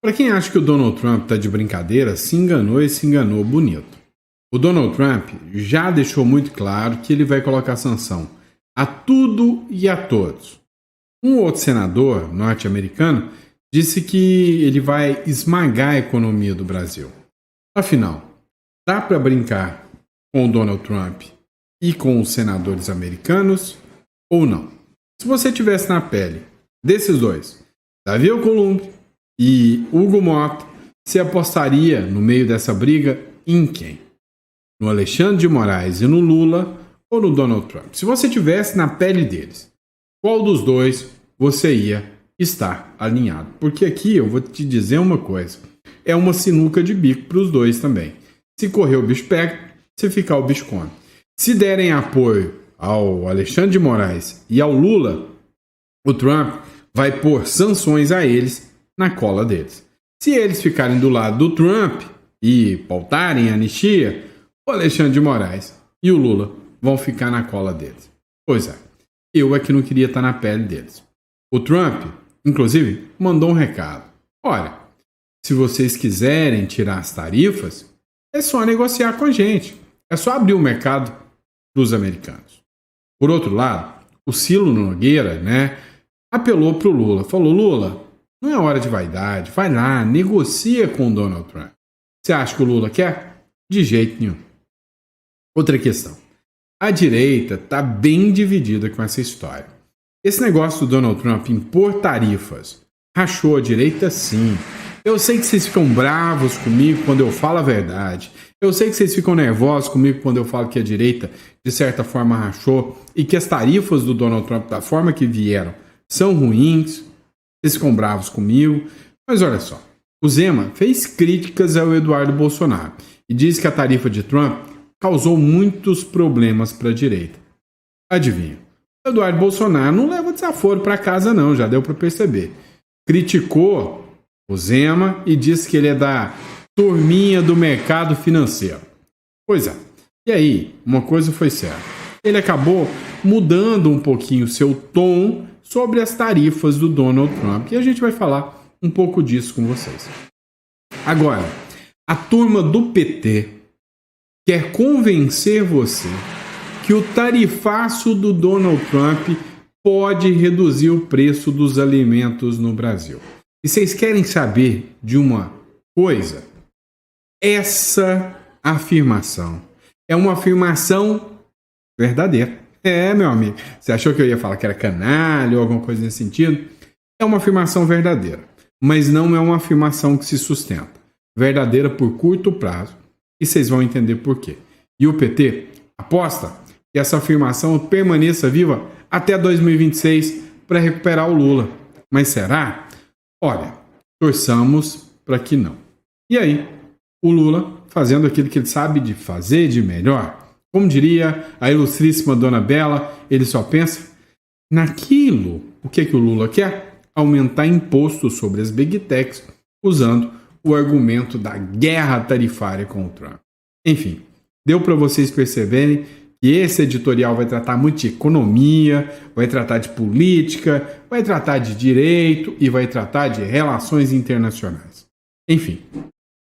Para quem acha que o Donald Trump está de brincadeira, se enganou e se enganou bonito. O Donald Trump já deixou muito claro que ele vai colocar sanção a tudo e a todos. Um outro senador norte-americano disse que ele vai esmagar a economia do Brasil. Afinal, dá para brincar com o Donald Trump e com os senadores americanos ou não? Se você estivesse na pele desses dois, Davi Alcolumbre e Hugo Mota, você apostaria no meio dessa briga em quem? No Alexandre de Moraes e no Lula ou no Donald Trump? Se você estivesse na pele deles, qual dos dois você ia estar alinhado? Porque aqui eu vou te dizer uma coisa, é uma sinuca de bico para os dois também. Se correr o bicho pega, se ficar o bicho come. Se derem apoio ao Alexandre de Moraes e ao Lula, o Trump vai pôr sanções a eles na cola deles. Se eles ficarem do lado do Trump e pautarem a anistia, o Alexandre de Moraes e o Lula vão ficar na cola deles. Pois é, eu é que não queria estar na pele deles. O Trump, inclusive, mandou um recado. Olha, se vocês quiserem tirar as tarifas, é só negociar com a gente. É só abrir o mercado para os americanos. Por outro lado, o Ciro Nogueira, apelou para o Lula. Falou, Lula, não é hora de vaidade. Vai lá, negocia com o Donald Trump. Você acha que o Lula quer? De jeito nenhum. Outra questão. A direita está bem dividida com essa história. Esse negócio do Donald Trump impor tarifas rachou a direita, sim. Eu sei que vocês ficam bravos comigo quando eu falo a verdade. Eu sei que vocês ficam nervosos comigo quando eu falo que a direita, de certa forma, rachou e que as tarifas do Donald Trump, da forma que vieram, são ruins. Vocês ficam bravos comigo. Mas olha só, o Zema fez críticas ao Eduardo Bolsonaro e disse que a tarifa de Trump causou muitos problemas para a direita. Adivinha? O Eduardo Bolsonaro não leva desaforo para casa não, já deu para perceber. Criticou o Zema e disse que ele é da turminha do mercado financeiro. Pois é. E aí, uma coisa foi certa. Ele acabou mudando um pouquinho seu tom sobre as tarifas do Donald Trump. E a gente vai falar um pouco disso com vocês. Agora, a turma do PT quer convencer você que o tarifaço do Donald Trump pode reduzir o preço dos alimentos no Brasil. E vocês querem saber de uma coisa? Essa afirmação é uma afirmação verdadeira. Meu amigo, você achou que eu ia falar que era canalha ou alguma coisa nesse sentido? É uma afirmação verdadeira, mas não é uma afirmação que se sustenta. Verdadeira por curto prazo, e vocês vão entender por quê. E o PT aposta que essa afirmação permaneça viva até 2026 para recuperar o Lula. Mas será? Olha, torçamos para que não. E aí, o Lula fazendo aquilo que ele sabe de fazer de melhor. Como diria a ilustríssima Dona Bela, ele só pensa naquilo. O que o Lula quer? Aumentar impostos sobre as Big Techs, usando o argumento da guerra tarifária com o Trump. Enfim, deu para vocês perceberem que esse editorial vai tratar muito de economia, vai tratar de política, vai tratar de direito e vai tratar de relações internacionais. Enfim,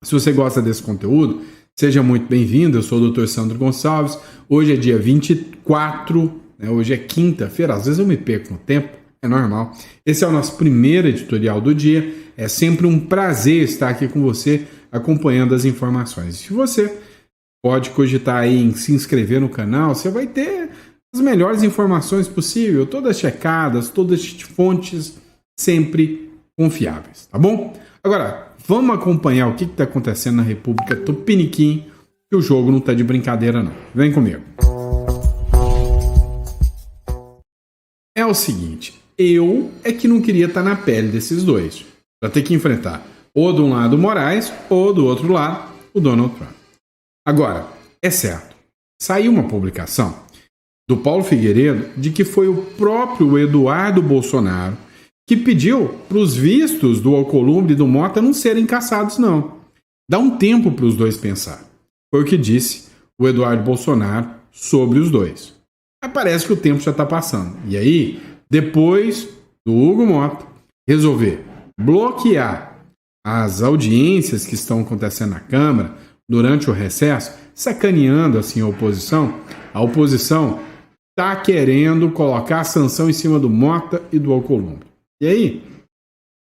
se você gosta desse conteúdo, seja muito bem-vindo. Eu sou o Dr. Sandro Gonçalves. Hoje é dia 24, hoje é quinta-feira. Às vezes eu me perco no tempo, é normal. Esse é o nosso primeiro editorial do dia. É sempre um prazer estar aqui com você, acompanhando as informações. Se você pode cogitar aí em se inscrever no canal, você vai ter as melhores informações possíveis, todas checadas, todas de fontes sempre confiáveis, tá bom? Agora, vamos acompanhar o que está acontecendo na República Tupiniquim, que o jogo não está de brincadeira não. Vem comigo. É o seguinte, eu é que não queria estar na pele desses dois, para ter que enfrentar ou de um lado o Moraes ou do outro lado o Donald Trump. Agora, é certo, saiu uma publicação do Paulo Figueiredo de que foi o próprio Eduardo Bolsonaro que pediu para os vistos do Alcolumbre e do Mota não serem cassados, não. Dá um tempo para os dois pensar. Foi o que disse o Eduardo Bolsonaro sobre os dois. Mas parece que o tempo já está passando. E aí, depois do Hugo Mota resolver bloquear as audiências que estão acontecendo na Câmara durante o recesso, sacaneando assim a oposição está querendo colocar a sanção em cima do Mota e do Alcolumbre. E aí,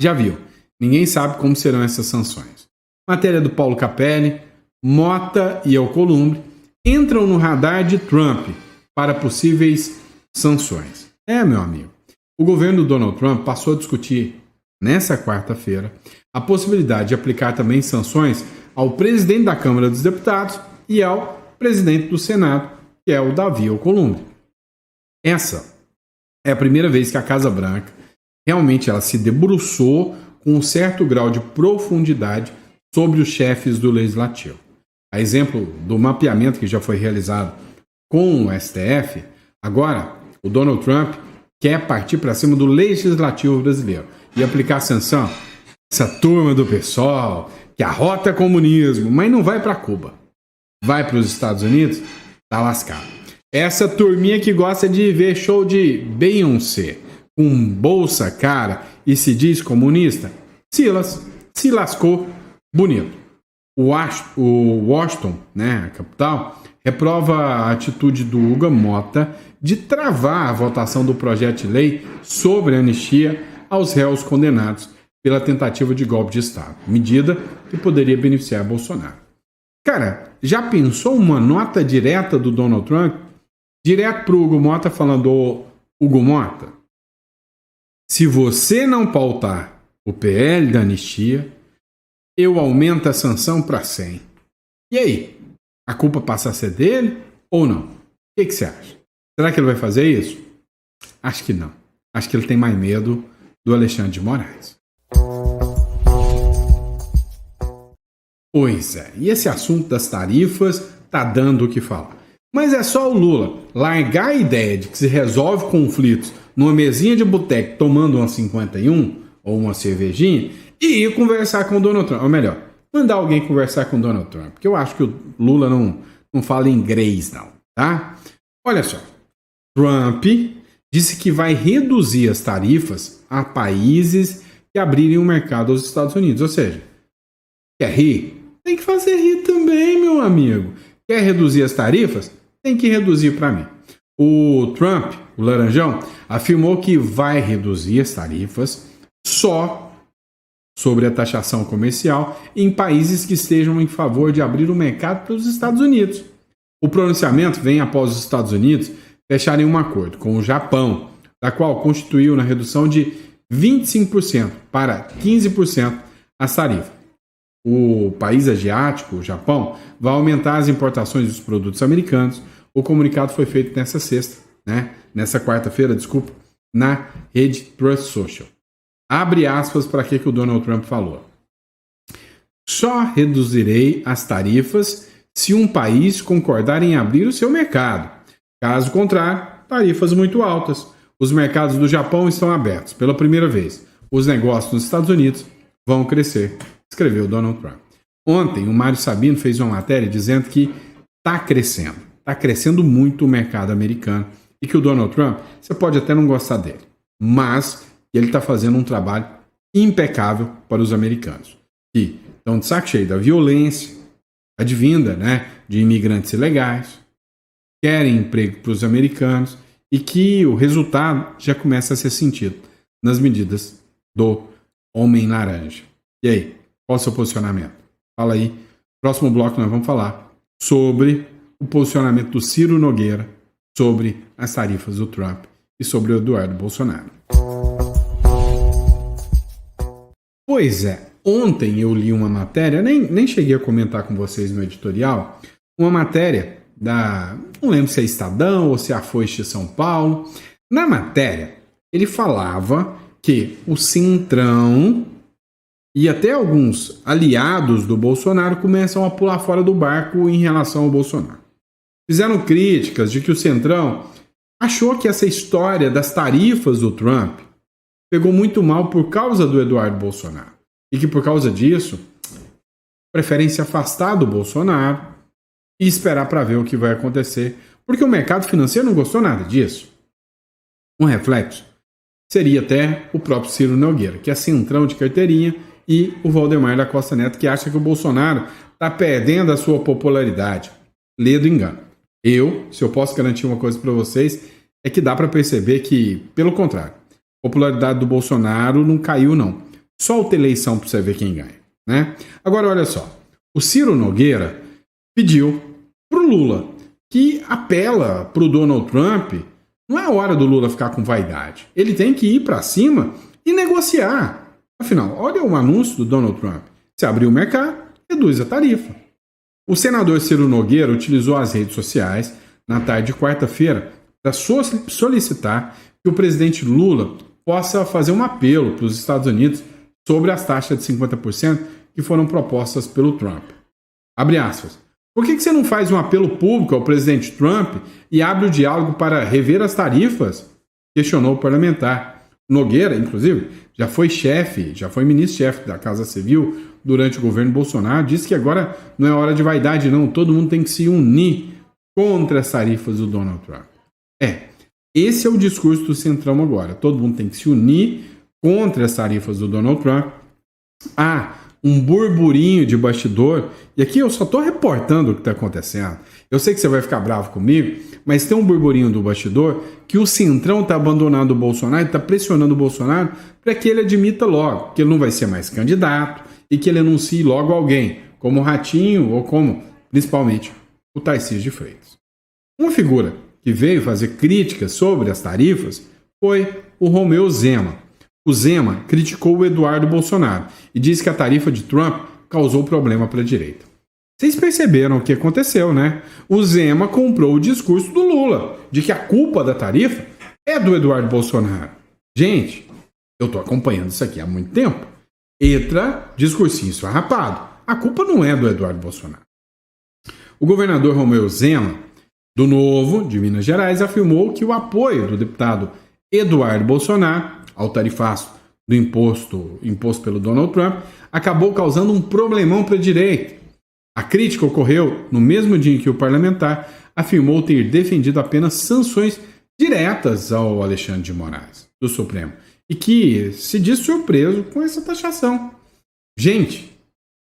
já viu, ninguém sabe como serão essas sanções. Matéria do Paulo Capelli, Mota e Alcolumbre entram no radar de Trump para possíveis sanções. Meu amigo, o governo do Donald Trump passou a discutir nessa quarta-feira a possibilidade de aplicar também sanções ao presidente da Câmara dos Deputados e ao presidente do Senado, que é o Davi Alcolumbre. Essa é a primeira vez que a Casa Branca realmente ela se debruçou com um certo grau de profundidade sobre os chefes do Legislativo. A exemplo do mapeamento que já foi realizado com o STF, agora o Donald Trump quer partir para cima do Legislativo brasileiro e aplicar sanção. Essa turma do PSOL, que arrota comunismo, mas não vai para Cuba. Vai para os Estados Unidos, tá lascado. Essa turminha que gosta de ver show de Beyoncé, com bolsa cara e se diz comunista, se lascou bonito. O Washington, a capital, reprova a atitude do Hugo Mota de travar a votação do projeto de lei sobre anistia aos réus condenados pela tentativa de golpe de Estado, medida que poderia beneficiar Bolsonaro. Cara, já pensou uma nota direta do Donald Trump, direto para o Hugo Mota, falando: Hugo Mota, se você não pautar o PL da anistia, eu aumento a sanção para 100. E aí? A culpa passa a ser dele ou não? O que você acha? Será que ele vai fazer isso? Acho que não. Acho que ele tem mais medo do Alexandre de Moraes. Pois é, e esse assunto das tarifas tá dando o que falar. Mas é só o Lula largar a ideia de que se resolve conflitos numa mesinha de boteco tomando uma 51 ou uma cervejinha e ir conversar com o Donald Trump. Ou melhor, mandar alguém conversar com o Donald Trump, porque eu acho que o Lula não fala inglês não, tá? Olha só, Trump disse que vai reduzir as tarifas a países que abrirem o mercado aos Estados Unidos. Ou seja, quer rir? Tem que fazer rir também, meu amigo. Quer reduzir as tarifas? Tem que reduzir para mim. O Trump, o laranjão, afirmou que vai reduzir as tarifas só sobre a taxação comercial em países que estejam em favor de abrir o mercado para os Estados Unidos. O pronunciamento vem após os Estados Unidos fecharem um acordo com o Japão, da qual constituiu na redução de 25% para 15% as tarifas. O país asiático, o Japão, vai aumentar as importações dos produtos americanos. O comunicado foi feito nessa quarta-feira, na rede Truth Social. Abre aspas para que o Donald Trump falou. Só reduzirei as tarifas se um país concordar em abrir o seu mercado. Caso contrário, tarifas muito altas. Os mercados do Japão estão abertos pela primeira vez. Os negócios nos Estados Unidos vão crescer, escreveu Donald Trump. Ontem, o Mário Sabino fez uma matéria dizendo que está crescendo muito o mercado americano e que o Donald Trump, você pode até não gostar dele, mas ele está fazendo um trabalho impecável para os americanos, que estão de saco cheio da violência advinda de imigrantes ilegais, querem emprego para os americanos e que o resultado já começa a ser sentido nas medidas do Homem Laranja. E aí, qual o seu posicionamento? Fala aí. Próximo bloco nós vamos falar sobre o posicionamento do Ciro Nogueira sobre as tarifas do Trump e sobre o Eduardo Bolsonaro. Pois é, ontem eu li uma matéria, nem cheguei a comentar com vocês no editorial, uma matéria não lembro se é Estadão ou se é a Folha de São Paulo. Na matéria, ele falava que o Centrão e até alguns aliados do Bolsonaro começam a pular fora do barco em relação ao Bolsonaro. Fizeram críticas de que o Centrão achou que essa história das tarifas do Trump pegou muito mal por causa do Eduardo Bolsonaro. E que por causa disso, preferem se afastar do Bolsonaro e esperar para ver o que vai acontecer. Porque o mercado financeiro não gostou nada disso. Um reflexo seria até o próprio Ciro Nogueira, que é centrão de carteirinha e o Valdemar da Costa Neto, que acha que o Bolsonaro está perdendo a sua popularidade. Lê do engano. Se eu posso garantir uma coisa para vocês, é que dá para perceber que, pelo contrário, a popularidade do Bolsonaro não caiu, não. Só outra eleição para você ver quem ganha, né? Agora, olha só. O Ciro Nogueira pediu para o Lula, que apela para o Donald Trump. Não é hora do Lula ficar com vaidade. Ele tem que ir para cima e negociar. Afinal, olha o anúncio do Donald Trump. Se abrir o mercado, reduz a tarifa. O senador Ciro Nogueira utilizou as redes sociais na tarde de quarta-feira para solicitar que o presidente Lula possa fazer um apelo para os Estados Unidos sobre as taxas de 50% que foram propostas pelo Trump. Abre aspas. Por que você não faz um apelo público ao presidente Trump e abre o diálogo para rever as tarifas? Questionou o parlamentar. Nogueira, inclusive, já foi ministro-chefe da Casa Civil durante o governo Bolsonaro, disse que agora não é hora de vaidade, não. Todo mundo tem que se unir contra as tarifas do Donald Trump. Esse é o discurso do Centrão agora. Todo mundo tem que se unir contra as tarifas do Donald Trump. Um burburinho de bastidor, e aqui eu só estou reportando o que está acontecendo. Eu sei que você vai ficar bravo comigo, mas tem um burburinho do bastidor que o Centrão está abandonando o Bolsonaro, está pressionando o Bolsonaro para que ele admita logo que ele não vai ser mais candidato e que ele anuncie logo alguém, como o Ratinho ou como, principalmente, o Tarcísio de Freitas. Uma figura que veio fazer críticas sobre as tarifas foi o Romeu Zema. O Zema criticou o Eduardo Bolsonaro e disse que a tarifa de Trump causou problema para a direita. Vocês perceberam o que aconteceu, né? O Zema comprou o discurso do Lula, de que a culpa da tarifa é do Eduardo Bolsonaro. Gente, eu estou acompanhando isso aqui há muito tempo. Entra discursinho esfarrapado. A culpa não é do Eduardo Bolsonaro. O governador Romeu Zema, do Novo, de Minas Gerais, afirmou que o apoio do deputado Eduardo Bolsonaro ao tarifaço do imposto pelo Donald Trump, acabou causando um problemão para a direita. A crítica ocorreu no mesmo dia em que o parlamentar afirmou ter defendido apenas sanções diretas ao Alexandre de Moraes, do Supremo, e que se diz surpreso com essa taxação. Gente,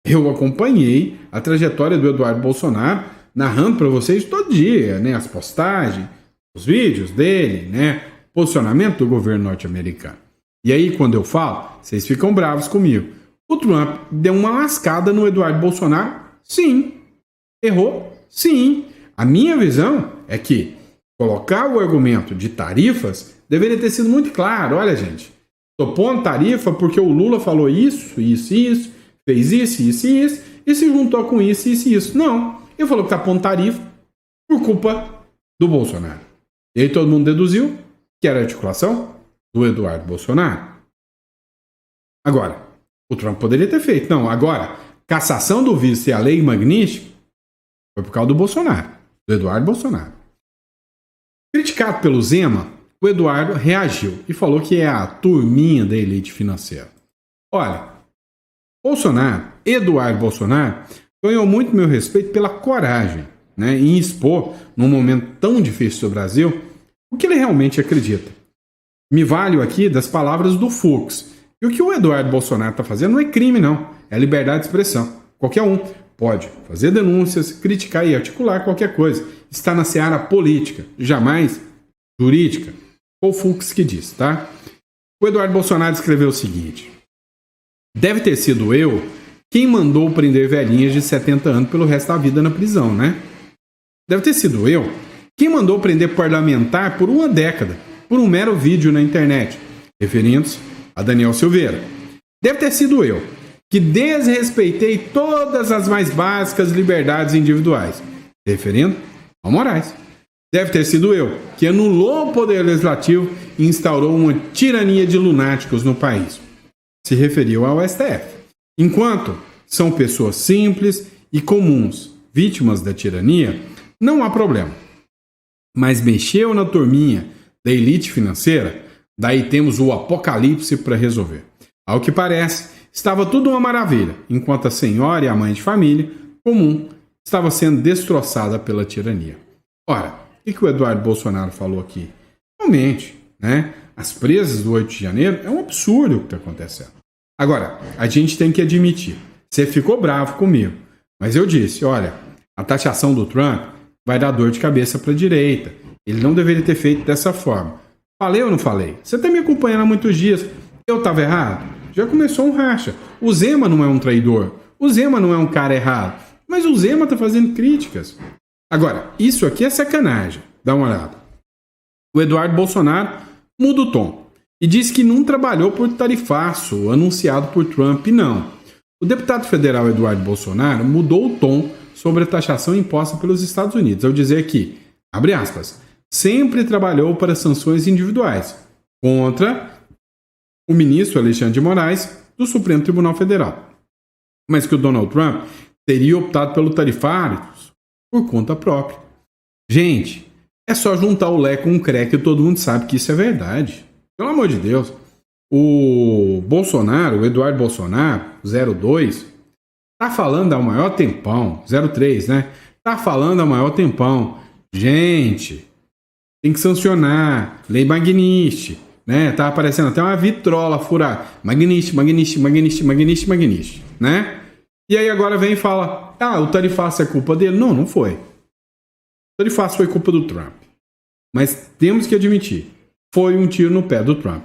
eu acompanhei a trajetória do Eduardo Bolsonaro, narrando para vocês todo dia, né, as postagens, os vídeos dele, né, posicionamento do governo norte-americano. E aí, quando eu falo, vocês ficam bravos comigo. O Trump deu uma lascada no Eduardo Bolsonaro? Sim. Errou? Sim. A minha visão é que colocar o argumento de tarifas deveria ter sido muito claro. Olha, gente, tô pondo tarifa porque o Lula falou isso, fez isso, e se juntou com isso. Não. Ele falou que tá pondo tarifa por culpa do Bolsonaro. E aí todo mundo deduziu que era a articulação do Eduardo Bolsonaro. Agora, o Trump poderia ter feito. Não, agora, cassação do vice e a lei Magnitsky foi por causa do Bolsonaro, do Eduardo Bolsonaro. Criticado pelo Zema, o Eduardo reagiu e falou que é a turminha da elite financeira. Olha, Eduardo Bolsonaro, ganhou muito meu respeito pela coragem, né, em expor, num momento tão difícil do Brasil, o que ele realmente acredita. Me valho aqui das palavras do Fux. E o que o Eduardo Bolsonaro está fazendo não é crime, não. É liberdade de expressão. Qualquer um pode fazer denúncias, criticar e articular qualquer coisa. Está na seara política, jamais jurídica. Foi o Fux que diz, tá? O Eduardo Bolsonaro escreveu o seguinte: deve ter sido eu quem mandou prender velhinhas de 70 anos pelo resto da vida na prisão, né? Deve ter sido eu quem mandou prender parlamentar por uma década, por um mero vídeo na internet, referindo-se a Daniel Silveira. Deve ter sido eu que desrespeitei todas as mais básicas liberdades individuais, referindo ao Moraes. Deve ter sido eu que anulou o poder legislativo e instaurou uma tirania de lunáticos no país. Se referiu ao STF. Enquanto são pessoas simples e comuns, vítimas da tirania, não há problema. Mas mexeu na turminha da elite financeira, daí temos o apocalipse para resolver. Ao que parece, estava tudo uma maravilha, enquanto a senhora e a mãe de família, comum, estava sendo destroçada pela tirania. Ora, o que o Eduardo Bolsonaro falou aqui? Realmente, né? As presas do 8 de janeiro é um absurdo o que está acontecendo. Agora, a gente tem que admitir, você ficou bravo comigo, mas eu disse, olha, a taxação do Trump vai dar dor de cabeça para a direita. Ele não deveria ter feito dessa forma. Falei ou não falei? Você está me acompanhando há muitos dias. Eu estava errado? Já começou um racha. O Zema não é um traidor. O Zema não é um cara errado. Mas o Zema está fazendo críticas. Agora, isso aqui é sacanagem. Dá uma olhada. O Eduardo Bolsonaro muda o tom e diz que não trabalhou por tarifaço anunciado por Trump, não. O deputado federal Eduardo Bolsonaro mudou o tom sobre a taxação imposta pelos Estados Unidos, ao dizer que, abre aspas, sempre trabalhou para sanções individuais contra o ministro Alexandre de Moraes do Supremo Tribunal Federal, mas que o Donald Trump teria optado pelo tarifário por conta própria. Gente, é só juntar o Lé com o Cré que todo mundo sabe que isso é verdade. Pelo amor de Deus. O Bolsonaro, o Eduardo Bolsonaro, 02, tá falando há o maior tempão, 03, né? Tá falando há o maior tempão. Gente, tem que sancionar. Lei Magnitsky, né? Tá aparecendo até uma vitrola furada. Magnitsky, né? E aí agora vem e fala, o tarifaço é culpa dele. Não, não foi. O tarifaço foi culpa do Trump. Mas temos que admitir, foi um tiro no pé do Trump.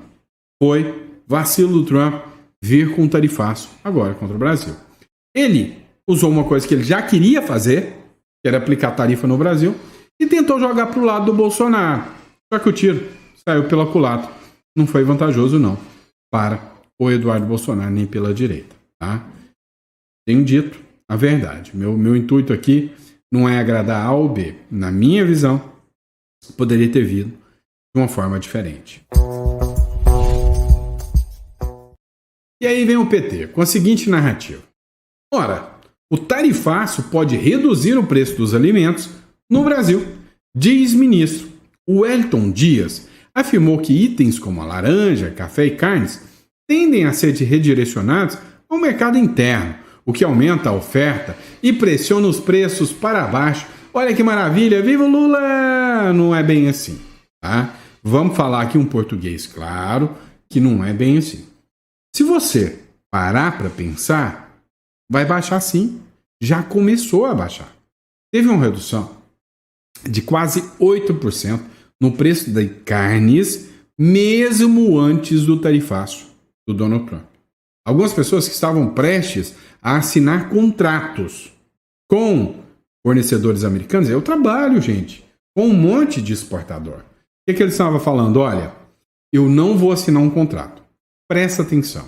Foi vacilo do Trump vir com um tarifaço agora contra o Brasil. Ele usou uma coisa que ele já queria fazer, que era aplicar tarifa no Brasil, e tentou jogar para o lado do Bolsonaro. Só que o tiro saiu pela culatra. Não foi vantajoso, não, para o Eduardo Bolsonaro, nem pela direita. Tá? Tenho dito a verdade. Meu intuito aqui não é agradar A ou B. Na minha visão, poderia ter vindo de uma forma diferente. E aí vem o PT, com a seguinte narrativa. Ora, o tarifaço pode reduzir o preço dos alimentos no Brasil, diz ministro. O Wellington Dias afirmou que itens como a laranja, café e carnes tendem a ser redirecionados ao mercado interno, o que aumenta a oferta e pressiona os preços para baixo. Olha que maravilha, viva o Lula! Não é bem assim, tá? Vamos falar aqui um português claro, que não é bem assim. Se você parar para pensar, vai baixar sim. Já começou a baixar. Teve uma redução de quase 8% no preço das carnes, mesmo antes do tarifaço do Donald Trump. Algumas pessoas que estavam prestes a assinar contratos com fornecedores americanos, eu trabalho, gente, com um monte de exportador. O que eles estavam falando? Olha, eu não vou assinar um contrato. Presta atenção.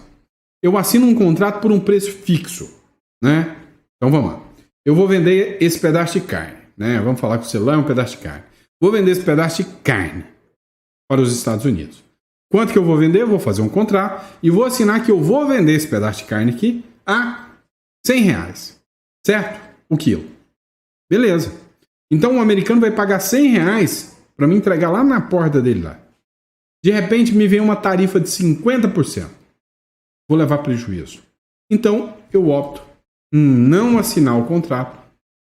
Eu assino um contrato por um preço fixo, né? Então vamos lá. Eu vou vender esse pedaço de carne, né? Vamos falar que o celular é um pedaço de carne. Vou vender esse pedaço de carne para os Estados Unidos. Quanto que eu vou vender? Eu vou fazer um contrato e vou assinar que eu vou vender esse pedaço de carne aqui a R$100, certo? O quilo. Beleza. Então o americano vai pagar R$100 para me entregar lá na porta dele lá. De repente me vem uma tarifa de 50%. Vou levar prejuízo. Então eu opto em não assinar o contrato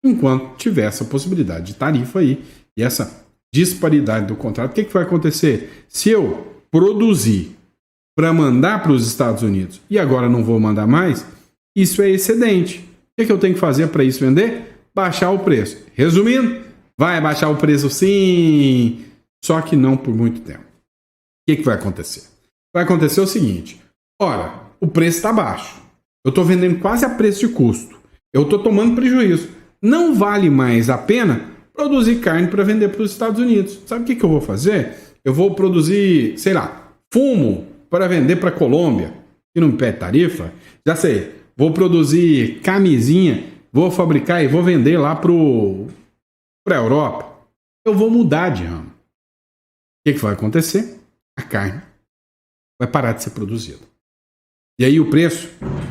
enquanto tiver essa possibilidade de tarifa aí e essa disparidade do contrato. O que vai acontecer? Se eu produzir para mandar para os Estados Unidos e agora não vou mandar mais, isso é excedente. O que eu tenho que fazer para isso vender? Baixar o preço. Resumindo, vai baixar o preço sim, só que não por muito tempo. O que vai acontecer? Vai acontecer o seguinte, ora, o preço está baixo, eu estou vendendo quase a preço de custo, eu estou tomando prejuízo, não vale mais a pena produzir carne para vender para os Estados Unidos. Sabe o que eu vou fazer? Eu vou produzir, sei lá, fumo para vender para a Colômbia, que não me pede tarifa, já sei, vou produzir camisinha, vou fabricar e vou vender lá para a Europa. Eu vou mudar de ramo. O que vai acontecer? A carne vai parar de ser produzida. E aí o preço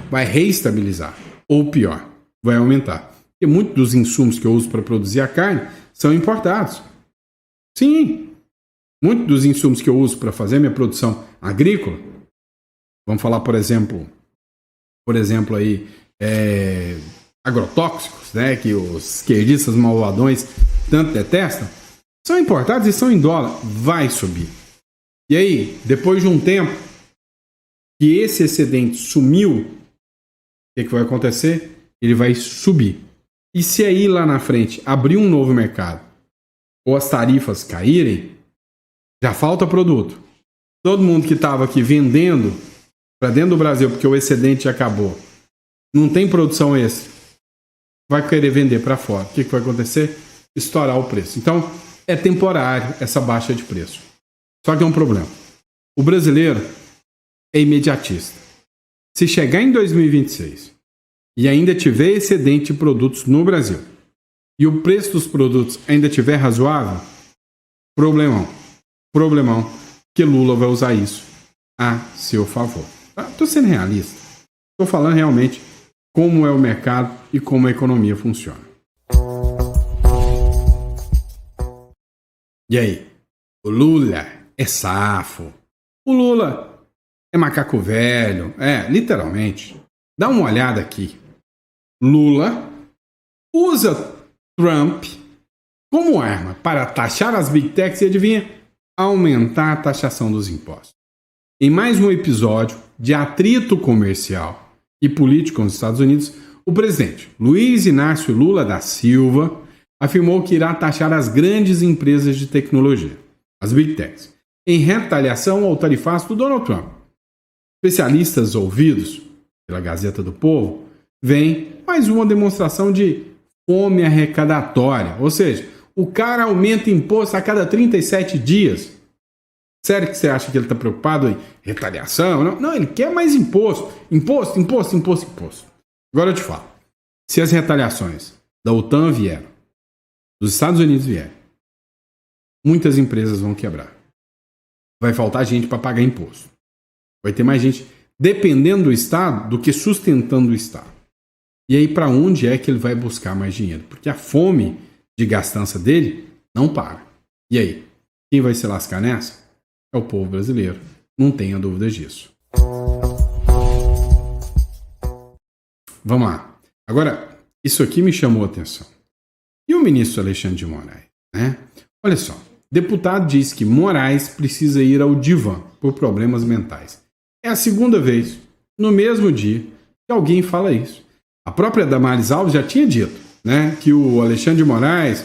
vai reestabilizar. Ou pior, vai aumentar. Porque muitos dos insumos que eu uso para produzir a carne são importados. Sim, muitos dos insumos que eu uso para fazer minha produção agrícola, vamos falar, por exemplo aí, agrotóxicos, né, que os esquerdistas malvadões tanto detestam, são importados e são em dólar. Vai subir. E aí, depois de um tempo, que esse excedente sumiu, o que vai acontecer? Ele vai subir. E se aí lá na frente abrir um novo mercado ou as tarifas caírem, já falta produto. Todo mundo que estava aqui vendendo para dentro do Brasil porque o excedente já acabou, não tem produção extra, vai querer vender para fora. O que vai acontecer? Estourar o preço. Então, é temporário essa baixa de preço. Só que é um problema. O brasileiro é imediatista. Se chegar em 2026 e ainda tiver excedente de produtos no Brasil e o preço dos produtos ainda tiver razoável, problemão, que Lula vai usar isso a seu favor. Estou sendo realista. Estou falando realmente como é o mercado e como a economia funciona. E aí? O Lula é safo. O Lula é macaco velho. Literalmente. Dá uma olhada aqui. Lula usa Trump como arma para taxar as Big Techs e, adivinha, aumentar a taxação dos impostos. Em mais um episódio de atrito comercial e político nos Estados Unidos, o presidente Luiz Inácio Lula da Silva afirmou que irá taxar as grandes empresas de tecnologia, as Big Techs, em retaliação ao tarifaço do Donald Trump. Especialistas ouvidos pela Gazeta do Povo veem mais uma demonstração de fome arrecadatória, ou seja, o cara aumenta imposto a cada 37 dias. Sério que você acha que ele está preocupado em retaliação? Não, ele quer mais imposto. Imposto. Agora eu te falo. Se as retaliações da OTAN vieram, dos Estados Unidos vierem, muitas empresas vão quebrar. Vai faltar gente para pagar imposto. Vai ter mais gente dependendo do Estado do que sustentando o Estado. E aí para onde é que ele vai buscar mais dinheiro? Porque a fome de gastança dele não para. E aí? Quem vai se lascar nessa? É o povo brasileiro. Não tenha dúvidas disso. Vamos lá. Agora, isso aqui me chamou a atenção. E o ministro Alexandre de Moraes, né? Olha só. Deputado diz que Moraes precisa ir ao divã por problemas mentais. É a segunda vez, no mesmo dia, que alguém fala isso. A própria Damares Alves já tinha dito, né, que o Alexandre de Moraes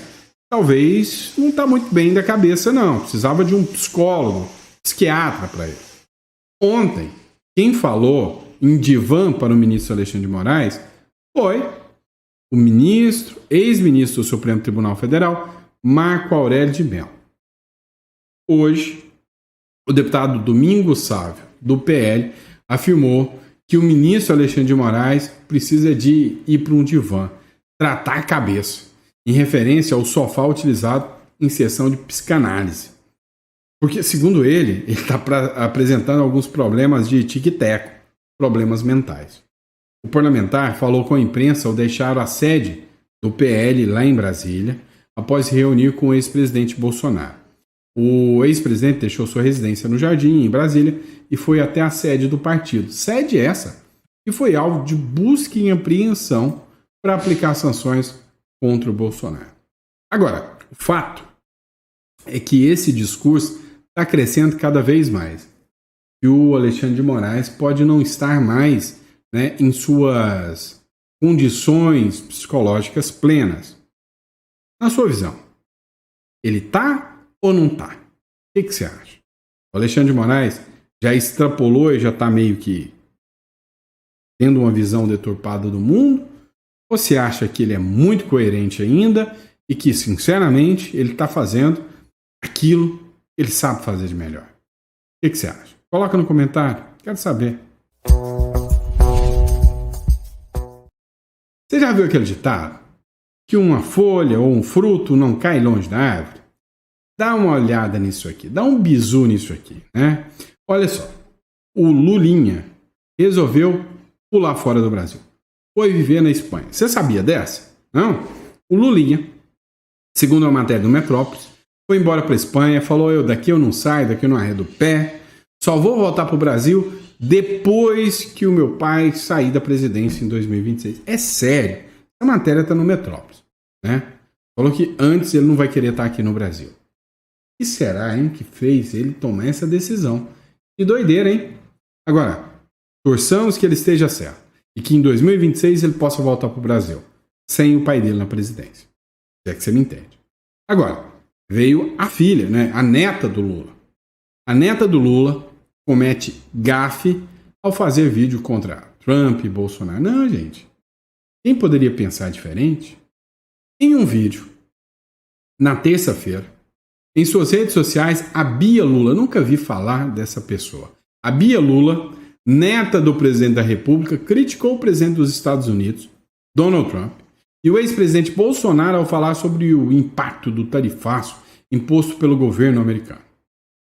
talvez não está muito bem da cabeça, não. Precisava de um psicólogo, psiquiatra para ele. Ontem, quem falou em divã para o ministro Alexandre de Moraes foi o ministro, ex-ministro do Supremo Tribunal Federal, Marco Aurélio de Mello. Hoje, o deputado Domingos Sávio, do PL, afirmou que o ministro Alexandre de Moraes precisa de ir para um divã, tratar a cabeça, em referência ao sofá utilizado em sessão de psicanálise. Porque, segundo ele está apresentando alguns problemas de tic-teco, problemas mentais. O parlamentar falou com a imprensa ao deixar a sede do PL lá em Brasília, após se reunir com o ex-presidente Bolsonaro. O ex-presidente deixou sua residência no Jardim, em Brasília, e foi até a sede do partido. Sede essa que foi alvo de busca e apreensão para aplicar sanções contra o Bolsonaro. Agora, o fato é que esse discurso está crescendo cada vez mais. E o Alexandre de Moraes pode não estar mais, né, em suas condições psicológicas plenas. Na sua visão, ele está ou não está? O que você acha? O Alexandre de Moraes já extrapolou e já está meio que tendo uma visão deturpada do mundo? Ou você acha que ele é muito coerente ainda e que, sinceramente, ele está fazendo aquilo que ele sabe fazer de melhor? O que você acha? Coloca no comentário, quero saber. Você já viu aquele ditado? Que uma folha ou um fruto não cai longe da árvore? Dá uma olhada nisso aqui, dá um bizu nisso aqui, né? Olha só, o Lulinha resolveu pular fora do Brasil. Foi viver na Espanha. Você sabia dessa? Não? O Lulinha, segundo a matéria do Metrópolis, foi embora para a Espanha, falou, daqui eu não saio, daqui eu não arredo o pé, só vou voltar para o Brasil depois que o meu pai sair da presidência em 2026. É sério, a matéria está no Metrópolis, né? Falou que antes ele não vai querer estar aqui no Brasil. O que será, hein, que fez ele tomar essa decisão? Que doideira, hein? Agora, Torçamos que ele esteja certo e que em 2026 ele possa voltar para o Brasil, sem o pai dele na presidência. Se é que você me entende. Agora, veio a filha, né? A neta do Lula. A neta do Lula comete gafe ao fazer vídeo contra Trump e Bolsonaro. Não, gente. Quem poderia pensar diferente? Em um vídeo, na terça-feira, em suas redes sociais, a Bia Lula, nunca vi falar dessa pessoa. A Bia Lula, neta do presidente da República, criticou o presidente dos Estados Unidos, Donald Trump, e o ex-presidente Bolsonaro ao falar sobre o impacto do tarifaço imposto pelo governo americano.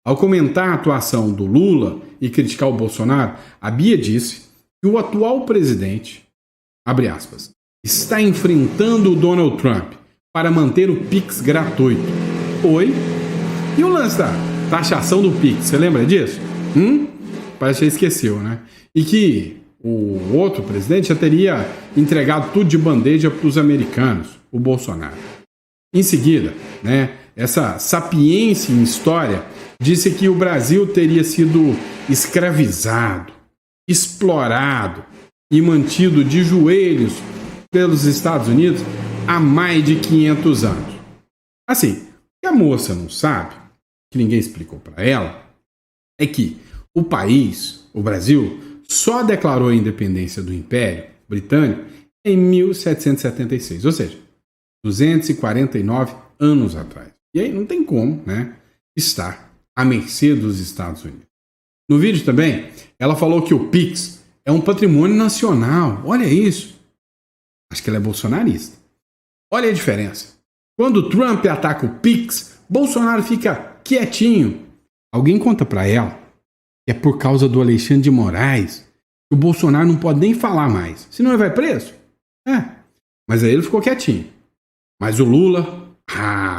Ao comentar a atuação do Lula e criticar o Bolsonaro, a Bia disse que o atual presidente, abre aspas, está enfrentando o Donald Trump para manter o Pix gratuito. Oi? E o lance da taxação do Pix, você lembra disso? Parece que esqueceu, né? E que o outro presidente já teria entregado tudo de bandeja para os americanos, o Bolsonaro. Em seguida, né, essa sapiência em história disse que o Brasil teria sido escravizado, explorado e mantido de joelhos pelos Estados Unidos há mais de 500 anos. Assim, o que a moça não sabe, que ninguém explicou para ela, é que o país, o Brasil, só declarou a independência do Império Britânico em 1776, ou seja, 249 anos atrás. E aí não tem como, né, estar à mercê dos Estados Unidos. No vídeo também, ela falou que o Pix é um patrimônio nacional. Olha isso. Acho que ela é bolsonarista. Olha a diferença. Quando Trump ataca o Pix, Bolsonaro fica quietinho. Alguém conta para ela que é por causa do Alexandre de Moraes que o Bolsonaro não pode nem falar mais. Senão ele vai preso. Mas aí ele ficou quietinho. Mas o Lula,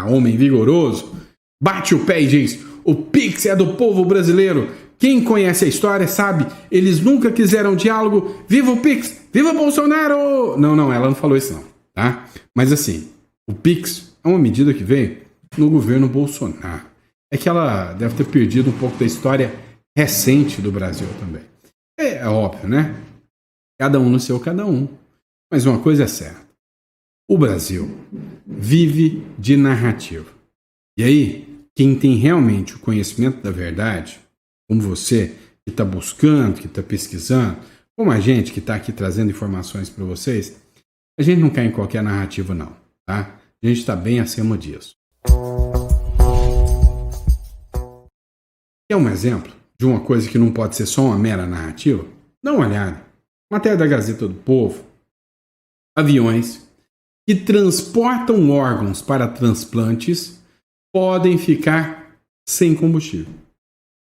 homem vigoroso, bate o pé e diz: o Pix é do povo brasileiro. Quem conhece a história sabe, eles nunca quiseram diálogo. Viva o Pix! Viva Bolsonaro! Não, ela não falou isso não, tá? Mas assim, o Pix é uma medida que veio no governo Bolsonaro. É que ela deve ter perdido um pouco da história recente do Brasil também. É óbvio, né? Cada um no seu cada um. Mas uma coisa é certa. O Brasil vive de narrativa. E aí, quem tem realmente o conhecimento da verdade, como você que está buscando, que está pesquisando, como a gente que está aqui trazendo informações para vocês, a gente não cai em qualquer narrativa não, tá? A gente está bem acima disso. Quer um exemplo de uma coisa que não pode ser só uma mera narrativa? Dá uma olhada. Matéria da Gazeta do Povo. Aviões que transportam órgãos para transplantes podem ficar sem combustível.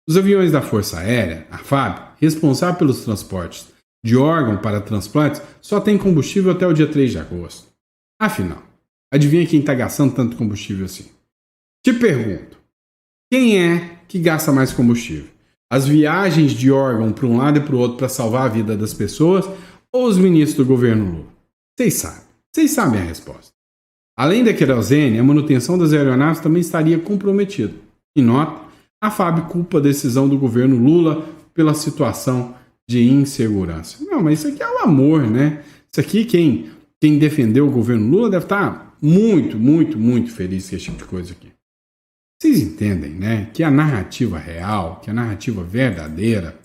Os aviões da Força Aérea, a FAB, responsável pelos transportes de órgão para transplantes, só tem combustível até o dia 3 de agosto. Afinal, adivinha quem está gastando tanto combustível assim? Te pergunto, quem é que gasta mais combustível? As viagens de órgão para um lado e para o outro para salvar a vida das pessoas ou os ministros do governo Lula? Vocês sabem a resposta. Além da querosene, a manutenção das aeronaves também estaria comprometida. Em nota, a FAB culpa a decisão do governo Lula pela situação de insegurança. Não, mas isso aqui é o amor, né? Isso aqui, quem defendeu o governo Lula deve estar muito, muito, muito feliz com esse tipo de coisa aqui. Vocês entendem, né? Que a narrativa real, que a narrativa verdadeira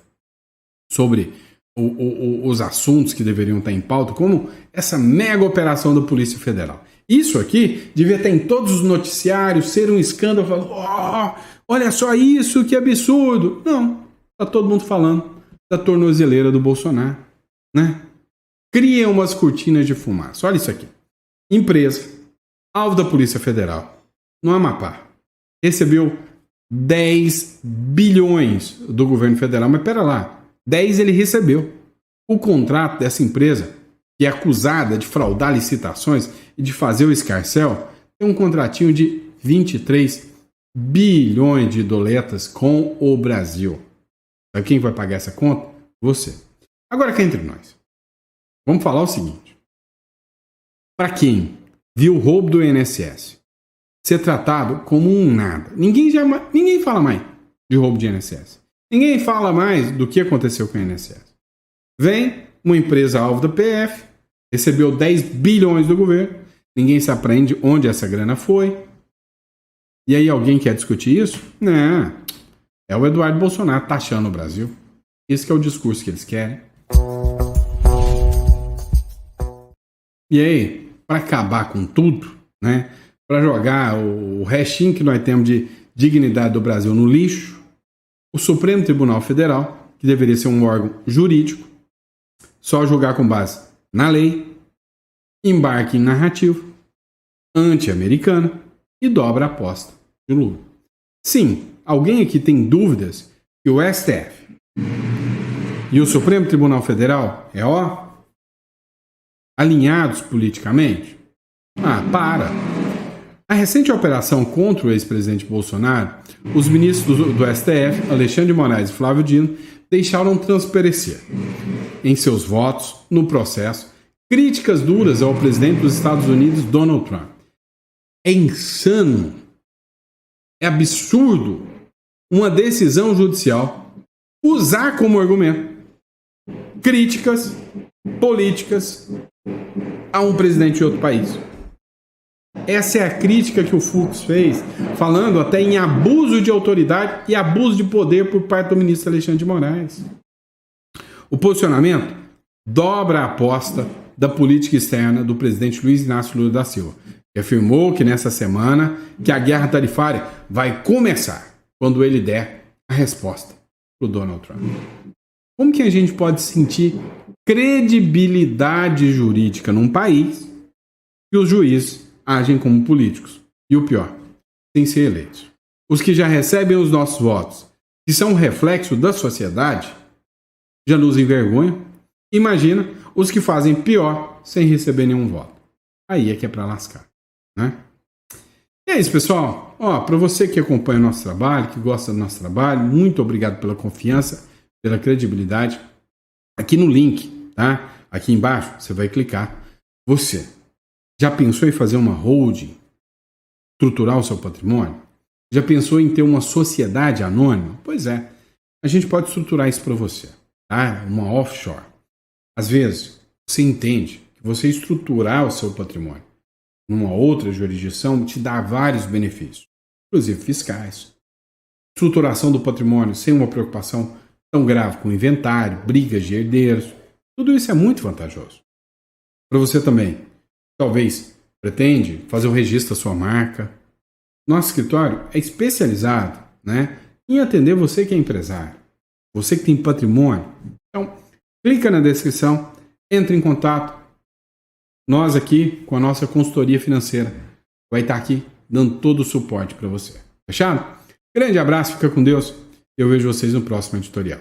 sobre os assuntos que deveriam estar em pauta, como essa mega operação da Polícia Federal. Isso aqui devia estar em todos os noticiários, ser um escândalo, falando, olha só isso, que absurdo. Não, está todo mundo falando da tornozeleira do Bolsonaro, né? Cria umas cortinas de fumaça. Olha isso aqui. Empresa, alvo da Polícia Federal, no Amapá, recebeu 10 bilhões do governo federal, mas pera lá, 10 ele recebeu. O contrato dessa empresa, que é acusada de fraudar licitações e de fazer o escarcéu, tem um contratinho de 23 bilhões de doletas com o Brasil. Sabe quem vai pagar essa conta? Você. Agora cá entre nós. Vamos falar o seguinte. Para quem viu o roubo do INSS ser tratado como um nada, ninguém fala mais de roubo de INSS. Ninguém fala mais do que aconteceu com o INSS. Vem uma empresa alvo da PF, recebeu 10 bilhões do governo, ninguém se aprende onde essa grana foi. E aí alguém quer discutir isso? Não. É o Eduardo Bolsonaro taxando o Brasil. Esse que é o discurso que eles querem. E aí, para acabar com tudo, né? Para jogar o restinho que nós temos de dignidade do Brasil no lixo, o Supremo Tribunal Federal, que deveria ser um órgão jurídico, só julgar com base na lei, embarque em narrativa, anti-americana e dobra a aposta de Lula. Sim, alguém aqui tem dúvidas que o STF e o Supremo Tribunal Federal alinhados politicamente? Para! A recente operação contra o ex-presidente Bolsonaro, os ministros do STF, Alexandre de Moraes e Flávio Dino, deixaram transparecer em seus votos no processo críticas duras ao presidente dos Estados Unidos, Donald Trump. É insano, é absurdo uma decisão judicial usar como argumento críticas políticas a um presidente de outro país. Essa é a crítica que o Fux fez, falando até em abuso de autoridade e abuso de poder por parte do ministro Alexandre de Moraes. O posicionamento dobra a aposta da política externa do presidente Luiz Inácio Lula da Silva, que afirmou que nessa semana que a guerra tarifária vai começar quando ele der a resposta para o Donald Trump. Como que a gente pode sentir credibilidade jurídica num país que os juízes agem como políticos? E o pior, sem ser eleitos. Os que já recebem os nossos votos, que são um reflexo da sociedade, já nos envergonham. Imagina os que fazem pior sem receber nenhum voto. Aí é que é para lascar, né? E é isso, pessoal. Para você que acompanha o nosso trabalho, que gosta do nosso trabalho, muito obrigado pela confiança, pela credibilidade. Aqui no link, tá? Aqui embaixo, você vai clicar. Você já pensou em fazer uma holding? Estruturar o seu patrimônio? Já pensou em ter uma sociedade anônima? Pois é, a gente pode estruturar isso para você, tá? Uma offshore. Às vezes, você entende que você estruturar o seu patrimônio numa outra jurisdição te dá vários benefícios, inclusive fiscais. Estruturação do patrimônio sem uma preocupação tão grave com inventário, brigas de herdeiros, tudo isso é muito vantajoso. Para você também, talvez pretende fazer o registro da sua marca. Nosso escritório é especializado, né, em atender você que é empresário, você que tem patrimônio. Então, clica na descrição, entre em contato. Nós aqui, com a nossa consultoria financeira, vai estar aqui dando todo o suporte para você. Fechado? Grande abraço, fica com Deus. Eu vejo vocês no próximo editorial.